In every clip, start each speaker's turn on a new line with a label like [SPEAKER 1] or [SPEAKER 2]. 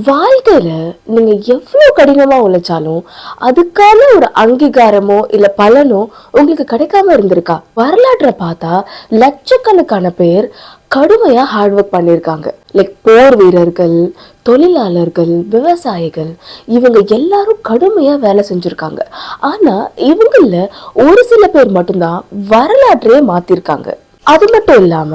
[SPEAKER 1] வாழ்க்கையில நீங்க எவ்வளவு கடினமா உழைச்சாலும் அதுக்கான ஒரு அங்கீகாரமோ இல்ல பலனோ உங்களுக்கு கிடைக்காம இருந்திருக்கா? வரலாற்றை பார்த்தா லட்சக்கணக்கான பேர் கடுமையா ஹார்ட் ஒர்க் பண்ணியிருக்காங்க. லைக் போர் வீரர்கள், தொழிலாளர்கள், விவசாயிகள், இவங்க எல்லாரும் கடுமையா வேலை செஞ்சிருக்காங்க. ஆனா இவங்கள ஒரு சில பேர் மட்டும்தான் வரலாற்றையே மாத்திருக்காங்க. அது மட்டும் இல்லாம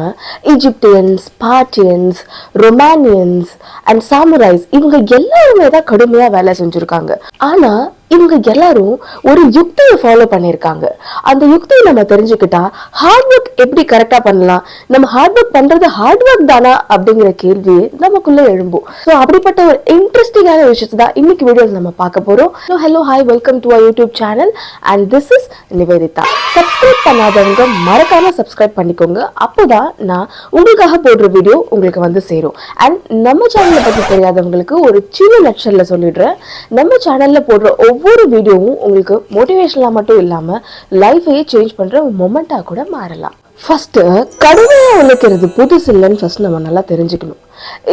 [SPEAKER 1] ஈஜிப்தியன்ஸ், பார்ட்டியன்ஸ், ரொமானியன்ஸ் அண்ட் சாமுரைஸ் இவங்க எல்லாருமே தான் கடுமையா வேலை செஞ்சிருக்காங்க. ஆனா இவங்க எல்லாரும் ஒரு யுக்தியை ஃபாலோ பண்ணியிருக்காங்க. அந்த யுக்தியை நம்ம தெரிஞ்சுக்கிட்டா ஹார்ட் ஒர்க் எப்படி கரெக்டா பண்ணலாம், நம்ம ஹார்ட் ஒர்க் பண்றது ஹார்ட் ஒர்க் தானா அப்படிங்கிற கேள்வி நமக்குள்ள எழும்பும். ஸோ அப்படிப்பட்ட ஒரு இன்ட்ரெஸ்டிங்கான விஷயத்தை தான் இன்னைக்கு வீடியோஸ் நம்ம பார்க்க போறோம். Hello hi, welcome to our YouTube channel and this is Nivedita. Subscribe பண்ணாதவங்க மறக்காம சப்ஸ்கிரைப் பண்ணிக்கோங்க. அப்போதான் நான் உங்களுக்காக போடுற வீடியோ உங்களுக்கு வந்து சேரும். அண்ட் நம்ம சேனலை பத்தி தெரியாதவங்களுக்கு ஒரு சின்ன நட்சல்ல சொல்லிடுறேன். நம்ம சேனல்ல போடுற ஒவ்வொரு வீடியோவும் உங்களுக்கு மோட்டிவேஷனலா மட்டும் இல்லாம லைஃபையே சேஞ்ச் பண்ற மொமெண்டா கூட மாறலாம். ஃபர்ஸ்ட், கடுமையா உழைக்கிறது புதுசு இல்லைன்னு ஃபர்ஸ்ட் நம்ம நல்லா தெரிஞ்சுக்கணும்.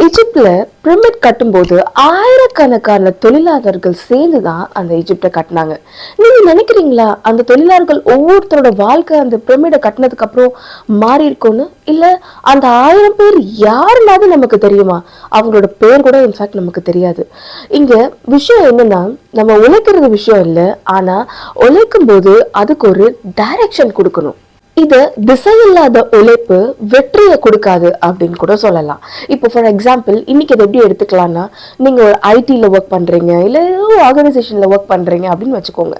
[SPEAKER 1] ஈஜிப்ட்ல பிரமிட் கட்டும்போது ஆயிரக்கணக்கான தொழிலாளர்கள் சேர்ந்துதான் அந்த ஈஜிப்டை கட்டினாங்க. நீங்க நினைக்கிறீங்களா அந்த தொழிலாளர்கள் ஒவ்வொருத்தரோட வாழ்க்கை அந்த பிரமிடை கட்டினதுக்கு அப்புறம் மாறி இருக்கும்னு? இல்ல அந்த 1000 பேர் யாருனாவது நமக்கு தெரியுமா? அவங்களோட பேர் கூட இன்ஃபேக்ட் நமக்கு தெரியாது. இங்க விஷயம் என்னன்னா, நம்ம உழைக்கிறது விஷயம் இல்லை, ஆனா உழைக்கும் போது அதுக்கு ஒரு டைரக்ஷன் கொடுக்கணும். இது திசையில்லாத உழைப்பு வெற்றியை கொடுக்காது அப்படின்னு கூட சொல்லலாம். இப்போ ஃபார் எக்ஸாம்பிள் இன்னைக்கு இதை எப்படி எடுத்துக்கலாம்னா, நீங்க ஒரு ஐடில ஒர்க் பண்றீங்க, இல்ல ஆர்கனைசேஷன்ல ஒர்க் பண்றீங்க அப்படின்னு வச்சுக்கோங்க.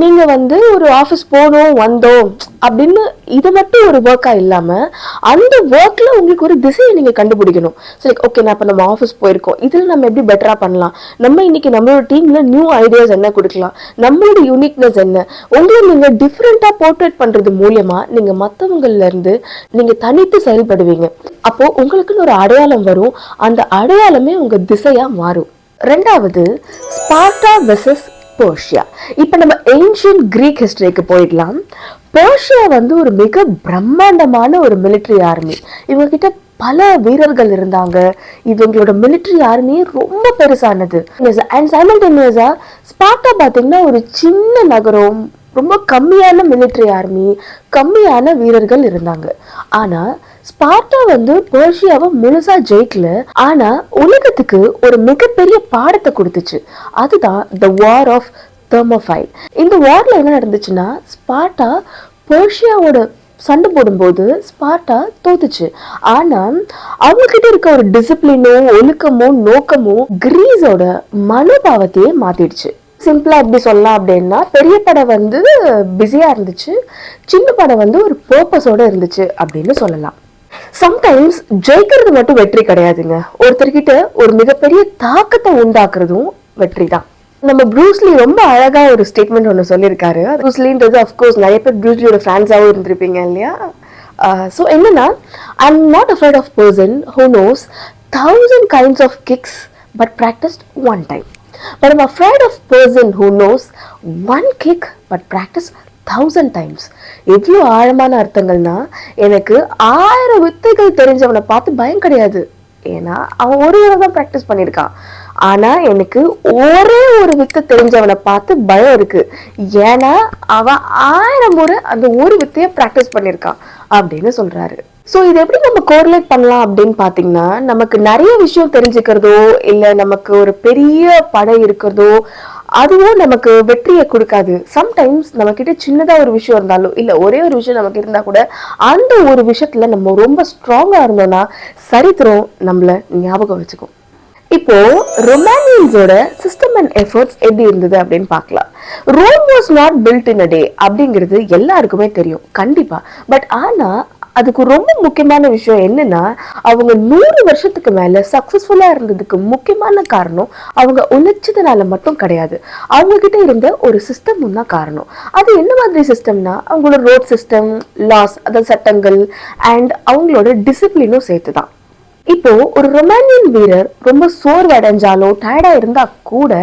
[SPEAKER 1] நீங்க ஒரு ஆஃபீஸ் போனோம் வந்தோம் அப்படின்னு இது மட்டும் ஒரு ஒர்க்கா இல்லாம அந்த ஒர்க்ல உங்களுக்கு ஒரு திசையை நீங்க கண்டுபிடிக்கணும். சரி, ஓகே, நான் இப்ப நம்ம ஆஃபீஸ் போயிருக்கோம், இதுல நம்ம எப்படி பெட்டரா பண்ணலாம், நம்ம இன்னைக்கு நம்மளோட டீம்ல நியூ ஐடியாஸ் என்ன கொடுக்கலாம், நம்மளோட யூனிக்னஸ் என்ன, உங்களை நீங்க டிஃப்ரெண்டா போர்ட்ரேட் பண்றது மூலியமா நீங்க மத்தவங்கள்ல இருந்து நீங்க தனித்து செயல்படுவீங்க. அப்போ உங்களுக்குன்னு ஒரு அடையாளம் வரும். அந்த அடையாளமே உங்க திசையா மாறும். ரெண்டாவது, ஸ்பார்ட்டா வெர்சஸ் பெர்ஷியா. இப்ப நம்ம ஏன்ஷியன்ட் கிரீக் ஹிஸ்டரிக்கு போயிடலாம். பெர்ஷியா ஒரு மிக பிரம்மாண்டமான ஒரு மிலிட்டரி ஆர்மி. இவங்க கிட்ட பல வீரர்கள் இருந்தாங்க. இவங்களோட மிலிட்டரி ஆர்மியே ரொம்ப பெருசானது. அண்ட் சைமல்டேனியஸா ஸ்பார்ட்டா பாத்தீங்கன்னா ஒரு சின்ன நகரம், ரொம்ப கம்மியான மிலிட்டரி ஆர்மி, கம்மியான வீரர்கள் இருந்தாங்க. ஆனா ஸ்பார்ட்டா பெர்ஷியாவை முழுசா ஜெயிக்கல, ஆனா உலகத்துக்கு ஒரு மிகப்பெரிய பாடத்தை கொடுத்துச்சு. அதுதான் த வார் ஆஃப் தெர்மோபைல். இந்த வார்ல என்ன நடந்துச்சுன்னா, ஸ்பார்ட்டா பெர்ஷியாவோட சண்டை போடும்போது ஸ்பார்ட்டா தோத்துச்சு. ஆனா அவங்க கிட்ட இருக்க ஒரு டிசிப்ளினோ ஒழுக்கமோ நோக்கமோ கிரீஸோட மனோபாவத்தையே மாத்திடுச்சு. சிம்பிளா எப்படி சொல்லலாம் அப்படின்னா, பெரிய படம் பிஸியா இருந்துச்சு, சின்ன படம் ஒரு பர்பஸோட இருந்துச்சு அப்படின்னு சொல்லலாம். சம்டைம்ஸ் ஜெயிக்கிறது மட்டும் வெற்றி கிடையாதுங்க. ஒருத்தர்கிட்ட ஒரு மிகப்பெரிய தாக்கத்தை உண்டாக்குறதும் வெற்றி தான். நம்ம ப்ரூஸ்லி ரொம்ப அழகா ஒரு ஸ்டேட்மெண்ட் ஒன்று சொல்லியிருக்காரு. ப்ரூஸ்லின்றது அஃப்கோர்ஸ் நிறைய பேர் ப்ரூஸ்லியோட ஃபேன்ஸாகவும் இருந்திருப்பீங்க இல்லையா? ஸோ என்னன்னா, I am not afraid of person who knows 1000 kinds of kicks but practiced one time. But I'm afraid of person who knows one kick but practiced 1000 times. எவ்வளோ ஆழமான அர்த்தங்கள்னா, எனக்கு 1000 வித்தைகள் தெரிஞ்சவனை பார்த்து பயம் கிடையாது, ஏன்னா அவன் ஒரு தடவை தான் ப்ராக்டிஸ் பண்ணியிருக்கான். ஆனா எனக்கு ஒரே ஒரு வித்தை தெரிஞ்சவனை பார்த்து பயம் இருக்கு, ஏன்னா அவன் 1000 முறை அந்த ஒரு வித்தைய ப்ராக்டிஸ் பண்ணியிருக்கான் அப்படின்னு சொல்றாரு. ஸோ இது எப்படி நம்ம கோரிலேட் பண்ணலாம் அப்படின்னு பார்த்தீங்கன்னா, நமக்கு நிறைய விஷயம் தெரிஞ்சுக்கிறதோ இல்லை நமக்கு ஒரு பெரிய படை இருக்கிறதோ அதுவும் நமக்கு வெற்றியை கொடுக்காது. சம்டைம்ஸ் நம்ம கிட்ட சின்னதா ஒரு விஷயம் இருந்தாலும் இல்லை ஒரே ஒரு விஷயம் நமக்கு இருந்தா கூட அந்த ஒரு விஷயத்துல நம்ம ரொம்ப ஸ்ட்ராங்கா இருந்தோம்னா சரித்திரம் நம்மள ஞாபகம் வச்சுக்கும். இப்போ ரொமானியன்ஸோட சிஸ்டம் அண்ட் எஃபர்ட்ஸ் எப்படி இருந்தது அப்படின்னு பார்க்கலாம். Rome was not built in a day அப்படிங்கிறது எல்லாருக்குமே தெரியும் கண்டிப்பா. பட் ஆனா அதுக்கு ரொம்ப முக்கியமான விஷயம் என்னன்னா, அவங்க 100 வருஷத்துக்கு மேல சக்சஸ்ஃபுல்லா இருந்ததுக்கு முக்கியமான காரணம் அவங்க உழைச்சதுனால மட்டும் கிடையாது, அவங்க கிட்ட இருந்த ஒரு சிஸ்டமும் தான் காரணம். அது என்ன மாதிரி சிஸ்டம்னா, அவங்களோட ரோட் சிஸ்டம், லாஸ், அதாவது சட்டங்கள், அண்ட் அவங்களோட டிசிப்ளினும் சேர்த்துதான். இப்போ ஒரு ரொமானியன் வீரர் ரொம்ப சோர்வடைஞ்சாலோ டயர்டா இருந்தா கூட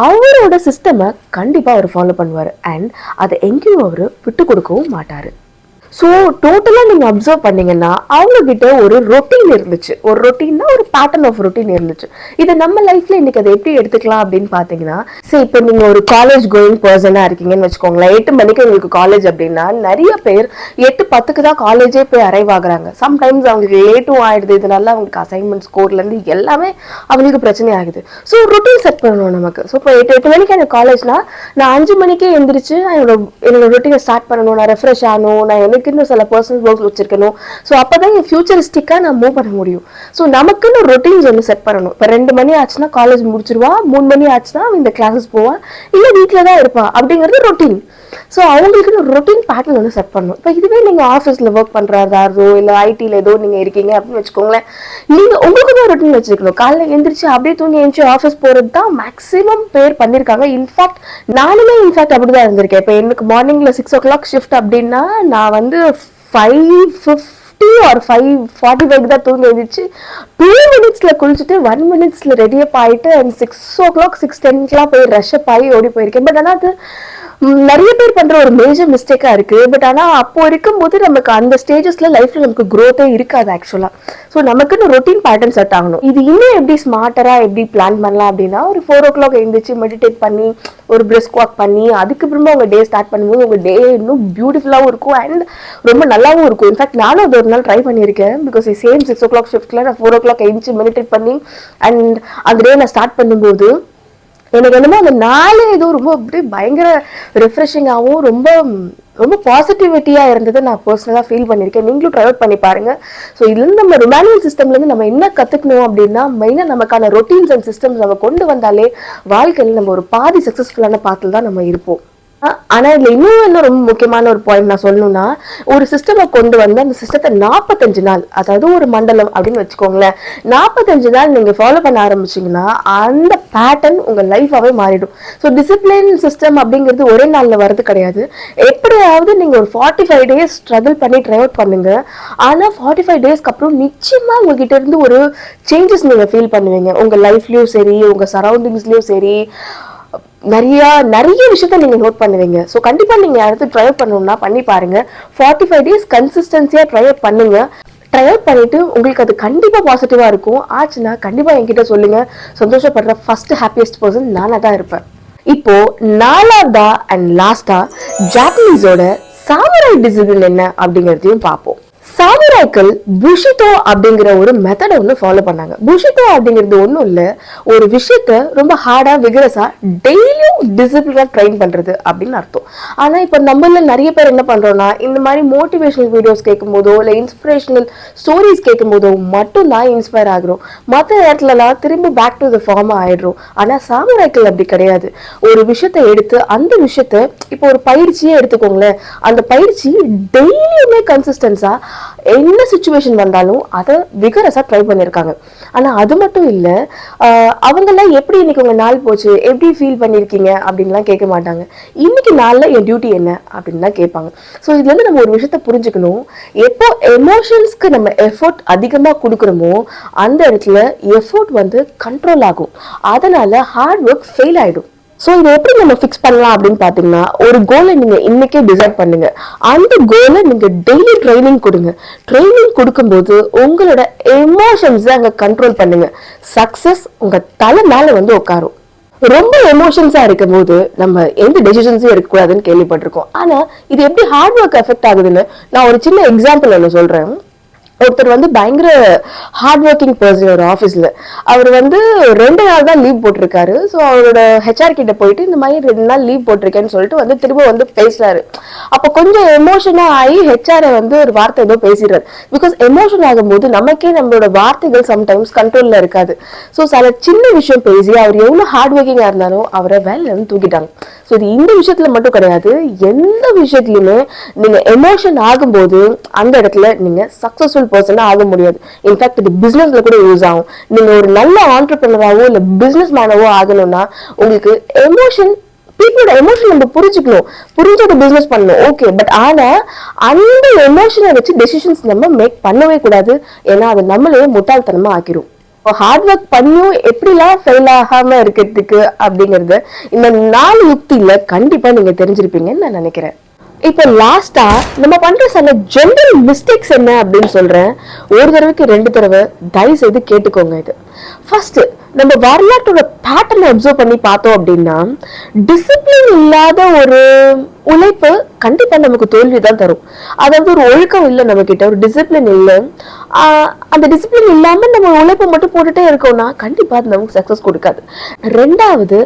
[SPEAKER 1] அவரோட சிஸ்டமை கண்டிப்பா அவர் ஃபாலோ பண்ணுவாரு. அண்ட் அதை எங்கேயும் அவரு விட்டு கொடுக்கவும் மாட்டாரு. ஸோ டோட்டலாக நீங்கள் அப்சர்வ் பண்ணீங்கன்னா அவங்கக்கிட்ட ஒரு ரொட்டீன் இருந்துச்சு. ஒரு ரொட்டீன்னா ஒரு பேட்டர்ன் ஆஃப் ரொட்டீன் இருந்துச்சு. இதை நம்ம லைஃப்பில் இன்றைக்கி அதை எப்படி எடுத்துக்கலாம் அப்படின்னு பார்த்தீங்கன்னா, சரி இப்போ நீங்கள் ஒரு காலேஜ் கோயிங் பர்சனாக இருக்கீங்கன்னு வச்சுக்கோங்களேன். 8 மணிக்கு உங்களுக்கு காலேஜ் அப்படின்னா நிறைய பேர் 8:10க்கு தான் காலேஜே போய் அரைவ் ஆகுறாங்க. சம்டைம்ஸ் அவங்களுக்கு லேட்டும் ஆகிடுது. இதனால அவங்களுக்கு அசைன்மெண்ட் ஸ்கோர்லேருந்து எல்லாமே அவங்களுக்கு பிரச்சனை ஆகுது. ஸோ ரொட்டீன் செட் பண்ணணும் நமக்கு. ஸோ இப்போ 8 மணிக்கு எனக்கு காலேஜ்னா நான் 5 மணிக்கே எழுந்திரிச்சு என்னோட ரொட்டீனை ஸ்டார்ட் பண்ணணும். நான் ரெஃப்ரெஷ் ஆகணும். நான் எனக்கு இன்னும் சில பர்சனல் ஒர்க்ஸ் வச்சிருக்கணும். ஸோ அப்பதான் என் ஃபியூச்சரிஸ்டிக்காக நான் மூவ் பண்ண முடியும். ஸோ நமக்குன்னு ரொட்டீன்ஸ் ஒன்று செட் பண்ணணும். இப்போ 2 மணி ஆச்சுன்னா காலேஜ் முடிச்சிருவா, 3 மணி ஆச்சுன்னா இந்த கிளாஸஸ் போவா, இல்லை வீட்டில் தான் இருப்பா அப்படிங்கிறது ரொட்டீன். ஸோ அவங்களுக்குன்னு ஒரு ரொட்டீன் பேட்டர்ன் ஒன்று செட் பண்ணணும். இப்போ இதுவே நீங்கள் ஆஃபீஸில் ஒர்க் பண்ணுறதாரோ இல்லை ஐடியில் ஏதோ நீங்கள் இருக்கீங்க அப்படின்னு வச்சுக்கோங்களேன், நீங்கள் உங்களுக்கு தான் ரொட்டீன் வச்சுருக்கணும். காலையில் எழுந்திரிச்சு அப்படியே தூங்கி எழுந்துச்சு ஆஃபீஸ் போகிறது தான் மேக்ஸிமம் பேர் பண்ணியிருக்காங்க. இன்ஃபேக்ட் நானுமே அப்படி தான் இருந்திருக்கேன். இப்போ எனக்கு மார்னிங்கில் 6 o'clock ஷிஃப்ட் அப்படின்னா நான் வந்து 5:50 or 5:45 தான் தூங்கி எழுந்திரிச்சு 2 minutesல குளிச்சுட்டு 1 minutesல ரெடியப் ஆகிட்டு அண்ட் 6 o'clock 6:10 போய் ரஷ்அப் ஆகி ஓடி போயிருக்கேன். பட் ஆனால் அது நிறைய பேர் பண்ற ஒரு மேஜர் மிஸ்டேக்கா இருக்கு. பட் ஆனா அப்போ இருக்கும்போது நமக்கு அந்த ஸ்டேஜஸ்ல லைஃப்ல நமக்கு க்ரோத்தே இருக்காது ஆக்சுவலா. ஸோ நமக்குன்னு ரொட்டீன் பேட்டர்ன் செட் ஆகணும். இது இன்னும் எப்படி ஸ்மார்ட்டரா எப்படி பிளான் பண்ணலாம் அப்படின்னா, ஒரு 4 o'clock எழுந்திரிச்சு மெடிடேட் பண்ணி ஒரு பிரிஸ்க் வாக் பண்ணி அதுக்கப்புறமா உங்க டே ஸ்டார்ட் பண்ணும்போது உங்க டே இன்னும் பியூட்டிஃபுல்லாகவும் இருக்கும் அண்ட் ரொம்ப நல்லாவும் இருக்கும். இன்ஃபேக்ட் நானும் அது ஒரு நாள் ட்ரை பண்ணியிருக்கேன். பிகாஸ் சேம் 6 o'clock ஷிஃப்ட்ல நான் 4 o'clock எழுந்திரிச்சு மெடிடேட் பண்ணி அண்ட் அந்த டே நான் ஸ்டார்ட் பண்ணும்போது எனக்கு என்னமோ அந்த நாளே ஏதோ ரொம்ப அப்படியே பயங்கர ரெஃப்ரெஷிங்காகவும் ரொம்ப ரொம்ப பாசிட்டிவிட்டியாக இருந்தது நான் பர்சனலாக ஃபீல் பண்ணியிருக்கேன். நீங்களும் ட்ரை அவுட் பண்ணி பாருங்க. ஸோ இதுலேருந்து நம்ம ரொமானியன் சிஸ்டம்லேருந்து நம்ம என்ன கற்றுக்கணும் அப்படின்னா, மெயினாக நமக்கான ரொட்டீன்ஸ் அண்ட் சிஸ்டம்ஸ் நம்ம கொண்டு வந்தாலே வாழ்க்கையில் நம்ம ஒரு பாதி சக்ஸஸ்ஃபுல்லான பாத்தில் தான் நம்ம இருப்போம். ஆனா இதுல இன்னும் என்ன ரொம்ப முக்கியமான ஒரு பாயிண்ட் நான் சொல்லணும்னா, ஒரு சிஸ்டமை கொண்டு வந்து அந்த சிஸ்டத்தை 45 நாள், அதாவது ஒரு மண்டலம் அப்படின்னு வச்சுக்கோங்களேன், 45 நாள் நீங்க ஃபாலோ பண்ண ஆரம்பிச்சீங்கன்னா அந்த பேட்டர்ன் உங்க லைஃபாவே மாறிடும். ஸோ டிசிப்ளின் சிஸ்டம் அப்படிங்கிறது ஒரே நாள்ல வர்றது கிடையாது. எப்படியாவது நீங்க ஒரு 45 days ஸ்ட்ரகிள் பண்ணி ட்ரை அவுட் பண்ணுங்க. ஆனா 45 daysக்கு அப்புறம் நிச்சயமா உங்ககிட்ட இருந்து ஒரு சேஞ்சஸ் நீங்க ஃபீல் பண்ணுவீங்க. உங்க லைஃப்லயும் சரி, உங்க சரௌண்டிங்ஸ்லயும் சரி, நிறைய விஷயத்த நீங்க நோட் பண்ணுவீங்க. ஸோ கண்டிப்பா நீங்க அடுத்து ட்ரை அவுட் பண்ணணும்னா பண்ணி பாருங்க. 45 days கன்சிஸ்டன்சியா ட்ரை அவுட் பண்ணுங்க. ட்ரை அவுட் பண்ணிட்டு உங்களுக்கு அது கண்டிப்பா பாசிட்டிவா இருக்கும். ஆச்சுன்னா கண்டிப்பா என்கிட்ட சொல்லுங்க. சந்தோஷப்படுற ஃபர்ஸ்ட் ஹாப்பியஸ்ட் பர்சன் நானா தான் இருப்பேன். இப்போ 4ஆவதா அண்ட் லாஸ்டா ஜாப்பனீஸோட சாமுராய் டிசிப்ளின் என்ன அப்படிங்கிறதையும் பார்ப்போம். சாமுராய்கள் புஷிட்டோ அப்படிங்கிற ஒரு மெத்தடை ஒன்று ஃபாலோ பண்ணாங்க. புஷிட்டோ அப்படிங்கிறது ஒன்றும் இல்லை, ஒரு விஷயத்த ரொம்ப ஹார்டா விகரஸா டெய்லியும் டிசிப்ளினா ட்ரைன் பண்றது அப்படின்னு அர்த்தம். ஆனா இப்போ நம்மள நிறைய பேர் என்ன பண்றோம்னா, இந்த மாதிரி மோட்டிவேஷனல் வீடியோஸ் கேட்கும் போதோ இல்லை இன்ஸ்பிரேஷனல் ஸ்டோரிஸ் கேட்கும் போதோ மட்டும் தான் இன்ஸ்பயர் ஆகிறோம். மற்ற இடத்துலலாம் திரும்பி பேக் டு த ஃபார்ம் ஆயிடுறோம். ஆனா சாமுராய்கள் அப்படி கிடையாது. ஒரு விஷயத்த எடுத்து அந்த விஷயத்த இப்போ ஒரு பயிற்சியே எடுத்துக்கோங்களேன், அந்த பயிற்சி டெய்லியுமே கன்சிஸ்டன்ஸா என்ன சிச்சுவேஷன் வந்தாலும் அதை விகரஸா ட்ரை பண்ணியிருக்காங்க. ஆனா அது மட்டும் இல்லை, அவங்கெல்லாம் எப்படி இன்னைக்கு உங்க நாள் போச்சு, எப்படி ஃபீல் பண்ணியிருக்கீங்க அப்படின்லாம் கேட்க மாட்டாங்க. இன்னைக்கு நாளில் என் டியூட்டி என்ன அப்படின்னு தான் கேட்பாங்க. ஸோ இதுல இருந்து நம்ம ஒரு விஷயத்த புரிஞ்சுக்கணும். எப்போ எமோஷன்ஸ்க்கு நம்ம எஃபோர்ட் அதிகமாக கொடுக்குறோமோ அந்த இடத்துல எஃபோர்ட் வந்து கண்ட்ரோல் ஆகும். அதனால ஹார்ட் ஒர்க் ஃபெயில் ஆயிடும். ஸோ இதை எப்படி நம்ம ஃபிக்ஸ் பண்ணலாம் அப்படின்னு பார்த்தீங்கன்னா, ஒரு கோலை நீங்கள் இன்னைக்கே டிசைட் பண்ணுங்க. அந்த கோலை நீங்கள் டெய்லி ட்ரைனிங் கொடுங்க. ட்ரைனிங் கொடுக்கும்போது உங்களோட எமோஷன்ஸை அங்கே கண்ட்ரோல் பண்ணுங்க. சக்ஸஸ் உங்கள் தலை மேலே வந்து உட்காரும். ரொம்ப எமோஷன்ஸா இருக்கும் போது நம்ம எந்த டெசிஷன்ஸும் எடுக்கக்கூடாதுன்னு கேள்விப்பட்டிருக்கோம். ஆனா இது எப்படி ஹார்ட் ஒர்க் எஃபெக்ட் ஆகுதுன்னு நான் ஒரு சின்ன எக்ஸாம்பிள் ஒன்று சொல்றேன். ஒருத்தர் வந்து பயங்கர ஹார்ட் ஒர்க்கிங் பர்சன் ஒரு ஆஃபீஸில். அவர் வந்து 2 நாள் தான் லீவ் போட்டிருக்காரு. ஸோ அவரோட ஹெச்ஆர் கிட்ட போயிட்டு இந்த மாதிரி 2 நாள் லீவ் போட்டிருக்கேன்னு சொல்லிட்டு வந்து திரும்ப வந்து பேசுறாரு. அப்போ கொஞ்சம் எமோஷனாக ஆகி ஹெச்ஆரை வந்து ஒரு வார்த்தை ஏதோ பேசிடுறாரு. பிகாஸ் எமோஷன் ஆகும்போது நமக்கே நம்மளோட வார்த்தைகள் சம்டைம்ஸ் கண்ட்ரோலில் இருக்காது. ஸோ சில சின்ன விஷயம் பேசி அவர் எவ்வளோ ஹார்ட் ஒர்க்கிங்காக இருந்தாலும் அவரை வேலையில இருந்து தூக்கிட்டாங்க. ஸோ இது இந்த விஷயத்துல மட்டும் கிடையாது, எந்த விஷயத்துலையுமே நீங்க எமோஷன் ஆகும்போது அந்த இடத்துல நீங்க சக்சஸ்ஃபுல் பர்சனா ஆக முடியாது. இன்ஃபேக்ட் இது பிசினஸ்ல கூட யூஸ் ஆகும். நீங்க ஒரு நல்ல ஆண்டர்பிரினராவோ இல்ல பிசினஸ் மேனவோ ஆகணும்னா உங்களுக்கு எமோஷன், பீப்புளோட எமோஷன் நம்ம புரிஞ்சுக்கணும், புரிஞ்சோட பிசினஸ் பண்ணணும். ஓகே, பட் ஆனா அந்த எமோஷனை வச்சு டெசிஷன்ஸ் நம்ம மேக் பண்ணவே கூடாது. ஏன்னா அது நம்மளே முட்டாள்தனமா ஆக்கிரும். ஹார்ட் ஒர்க் பண்ணியும் எப்படிலாம் ஃபெயில் ஆகாம இருக்கிறதுக்கு அப்படிங்கறது இந்த 4 யுக்தியில கண்டிப்பா நீங்க தெரிஞ்சிருப்பீங்கன்னு நான் நினைக்கிறேன். இப்ப லாஸ்டா நம்ம பண்ற சில ஜெனரல் மிஸ்டேக்ஸ் என்ன அப்படின்னு சொல்றேன். ஒரு தடவைக்கு 2 தடவை தயவு செய்து கேட்டுக்கோங்க. இது ஃபர்ஸ்ட் நம்ம வரலாற்றோட பேட்டர்ன் அப்சர்வ் பண்ணி பார்த்தோம் அப்படின்னா, டிசிப்ளின் இல்லாத ஒரு உழைப்பு கண்டிப்பா நமக்கு தோல்வி தான் தரும். அதாவது ஒரு ஒழுக்கம் இல்லை, நம்ம கிட்ட ஒரு டிசிப்ளின் இல்லை. அந்த டிசிப்ளின் இல்லாம நம்ம உழைப்பு மட்டும் போட்டுட்டே இருக்கோம்னா கண்டிப்பா அது நமக்கு சக்சஸ் கொடுக்காது. ரெண்டாவது,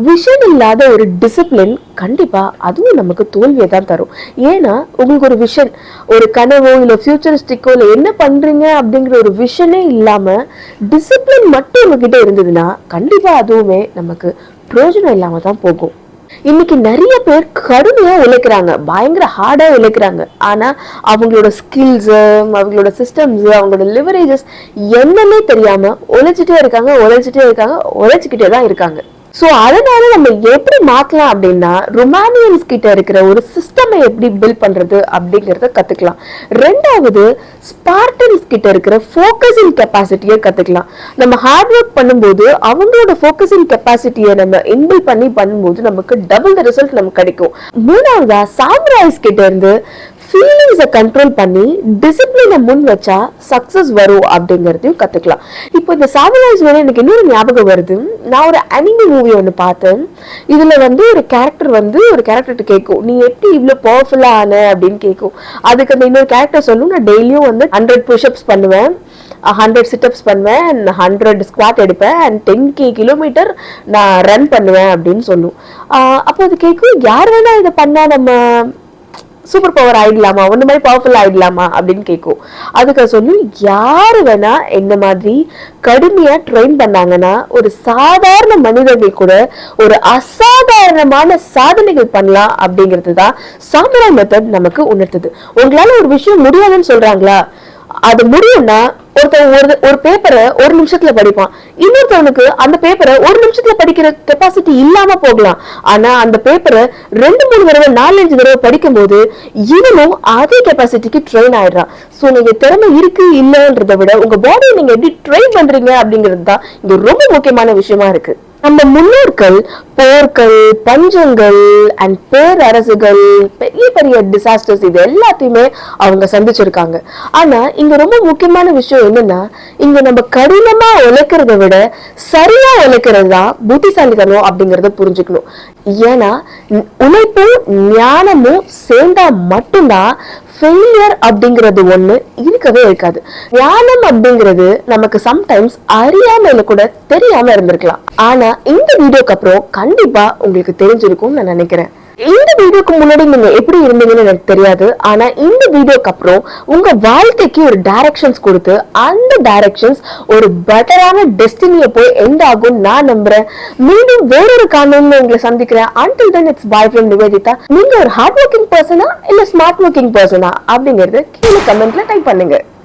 [SPEAKER 1] விஷன் இல்லாத ஒரு டிசிப்ளின் கண்டிப்பா அதுவும் நமக்கு தோல்வியை தான் தரும். ஏன்னா உங்களுக்கு ஒரு விஷன், ஒரு கனவோ இல்ல ஃபியூச்சரிஸ்டிக்கோ இல்ல என்ன பண்றீங்க அப்படிங்கிற ஒரு விஷனே இல்லாம டிசிப்ளின் மட்டும் உங்ககிட்ட இருந்ததுன்னா கண்டிப்பா அதுவுமே நமக்கு பிரயோஜனம் இல்லாம தான் போகும். இன்னைக்கு நிறைய பேர் கடுமையா உழைக்கிறாங்க, பயங்கர ஹார்டா உழைக்கிறாங்க. ஆனா அவங்களோட ஸ்கில்ஸ், அவங்களோட சிஸ்டம்ஸ், அவங்களோட லிவரேஜஸ் என்னன்னே தெரியாம உழைச்சுக்கிட்டே தான் இருக்காங்க. சோ அதனால நம்ம எப்படி மாத்தலாம் அப்படின்னா, ரொமானியன்ஸ் கிட்ட இருக்கிற ஒரு சிஸ்டமை எப்படி பில்ட் பண்றது அப்படிங்கறத கத்துக்கலாம். ரெண்டாவது, ஸ்பார்டன்ஸ் கிட்ட இருக்கிற ஃபோக்கஸிங் கெப்பாசிட்டியை கத்துக்கலாம். நம்ம ஹார்ட் ஒர்க் பண்ணும்போது அவங்களோட ஃபோக்கஸிங் கெப்பாசிட்டியை நம்ம இன்பில்ட் பண்ணும்போது நமக்கு டபுள் த ரிசல்ட் நமக்கு கிடைக்கும். மூணாவதா, சாம்ராய்ஸ் கிட்ட இருந்து ஃபீலிங்ஸை கண்ட்ரோல் பண்ணி டிசிப்ளினை முன் வச்சா சக்சஸ் வரும் அப்படிங்கறதையும் கத்துக்கலாம். இப்போ இந்த சாம்ராய்ஸ் வேற எனக்கு இன்னொரு ஞாபகம் வருது. நான் ஒரு அனிமே மூவி ஒன்று பார்த்தேன். இதுல ஒரு கேரக்டர் கேட்கும், நீ எப்படி இவ்வளவு பவர்ஃபுல்லா ஆன அப்படின்னு கேட்கும். அதுக்கு அந்த இன்னொரு கேரக்டர் சொல்லும், நான் டெய்லியும் 100 புஷ்அப்ஸ் பண்ணுவேன், 100 சிட்அப்ஸ் பண்ணுவேன், 100 ஸ்குவாட் எடுப்பேன், அண்ட் 10K கிலோமீட்டர் நான் ரன் பண்ணுவேன் அப்படின்னு சொல்லும். அப்போ அது கேட்கும், யார் வேணா இதை பண்ணா நம்ம சூப்பர் பவர் ஆயிடலாமா, ஒன்னு மாதிரி பவர்ஃபுல் ஆயிடலாமா அப்படின்னு கேட்கும். அதுக்கு சொல்லி, யாரு வேணா என்ன மாதிரி கடுமையா ட்ரெயின் பண்ணாங்கன்னா ஒரு சாதாரண மனிதர்கள் கூட ஒரு அசாதாரணமான சாதனைகள் பண்ணலாம் அப்படிங்கிறது தான் சாமுராய் மெத்தட் நமக்கு உணர்த்துது. உங்களால ஒரு விஷயம் முடியாதுன்னு சொல்றாங்களா, அது முடியும்னா ஒரு பேப்பரை 1 நிமிஷத்துல படிப்பான். இன்னொருத்தவனுக்கு அந்த பேப்பரை 1 நிமிஷத்துல படிக்கிற கெப்பாசிட்டி இல்லாம போகலாம். ஆனா அந்த பேப்பரை 2-3 தடவை 4-5 தடவை படிக்கும் போது இவனும் அதே கெப்பாசிட்டிக்கு ட்ரெயின் ஆயிடுறான். சோ நீங்க திறமை இருக்கு இல்லன்றதை விட உங்க பாடியை நீங்க எப்படி ட்ரெயின் பண்றீங்க அப்படிங்கிறது தான் இங்க ரொம்ப முக்கியமான விஷயமா இருக்கு. நம்ம முன்னோர்கள் போர்கள், பஞ்சங்கள் அண்ட் பேரரசுகள், பெரிய பெரிய டிசாஸ்டர்ஸ் இது எல்லாத்தையுமே அவங்க சந்திச்சிருக்காங்க. ஆனா இங்க ரொம்ப முக்கியமான விஷயம் என்னன்னா, இங்க நம்ம கடினமா உழைக்கிறத விட சரியா உழைக்கிறது தான் புத்திசாலித்தனம் அப்படிங்கறத புரிஞ்சுக்கணும். ஏன்னா உழைப்பும் ஞானமும் சேர்ந்தா மட்டும்தான் ஃபெயிலியர் அப்படிங்கிறது ஒண்ணு இருக்கவே இருக்காது. ஞானம் அப்படிங்கிறது நமக்கு சம்டைம்ஸ் அறியாமையில கூட தெரியாம இருந்திருக்கலாம். ஆனா இந்த வீடியோக்கு அப்புறம் கண்டிப்பா உங்களுக்கு தெரிஞ்சிருக்கும் நான் நினைக்கிறேன். இந்த வீடியோக்கு முன்னாடி நீங்க எப்படி இருந்தீங்கன்னு எனக்கு தெரியாது. ஆனா இந்த வீடியோக்கு அப்புறம் உங்க வாழ்க்கைக்கு ஒரு டைரக்ஷன்ஸ் கொடுத்து அந்த டைரக்ஷன்ஸ் ஒரு பெட்டரான டெஸ்டினியை போய் எண்ட் ஆகும் நான் நம்புறேன். மீண்டும் வேறொரு காணொளியில உங்களை சந்திக்கிறேன். Until then, it's bye from Nivedita. நீங்க ஒரு ஹார்ட் ஒர்க்கிங் பர்சனா இல்ல ஸ்மார்ட் ஒர்க்கிங் பர்சனா அப்படிங்கறது கீழே கமெண்ட்ல டைப் பண்ணுங்க.